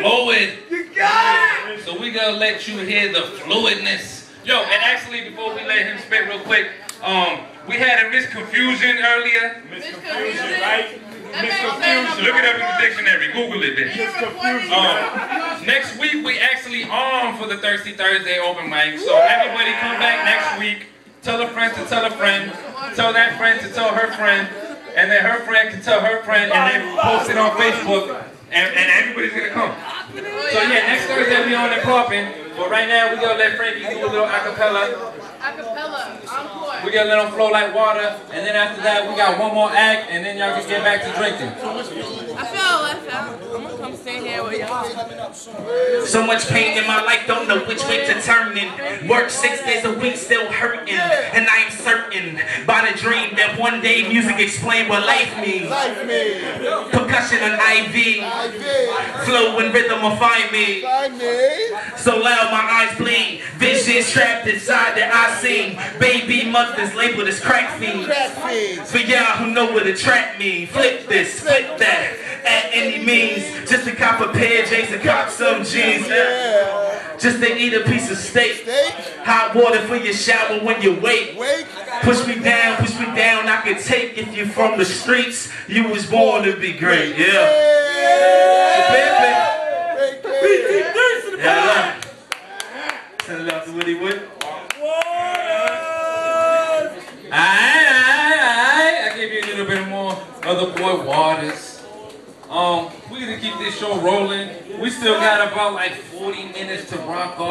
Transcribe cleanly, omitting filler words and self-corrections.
fluid. You got it! So we gonna let you hear the fluidness. Yo, and actually before we let him spit real quick, we had a misconfusion earlier. Misconfusion, right? Misconfusion. Look it up in the dictionary. Google it, bitch. Next week we actually on for the Thirsty Thursday open mic. So everybody come back next week. Tell a friend to tell a friend. Tell that friend to tell her friend. And then her friend can tell her friend. And then post it on Facebook. And everybody's gonna come. So yeah, next Thursday we on and popping. But right now we gonna let Frankie do a little acapella. Acapella, encore. We gotta let them flow like water, and then after that we got one more act, and then y'all can get back to drinking. I feel left out. I'm gonna come stand here with y'all. So much pain in my life, don't know which way to turn in. Work 6 days a week, still hurting. And I am certain by the dream that one day music explain what life means. Percussion and IV. Flow and rhythm will find me. So loud my eyes bleed. Visions trapped inside that I see. Baby mothers labeled as crack fiends. For y'all who know what a trap mean. Flip this, flip that. At any means, just to cop a pair of J's and cop some jeans. Just to eat a piece of steak. Hot water for your shower when you wake. Push me down, I can take. If you're from the streets, you was born to be great. Yeah. Send it out to Woody Wood. I give you a little bit more of the boy Waters. We're gonna keep this show rolling. We still got about like 40 minutes to rock off.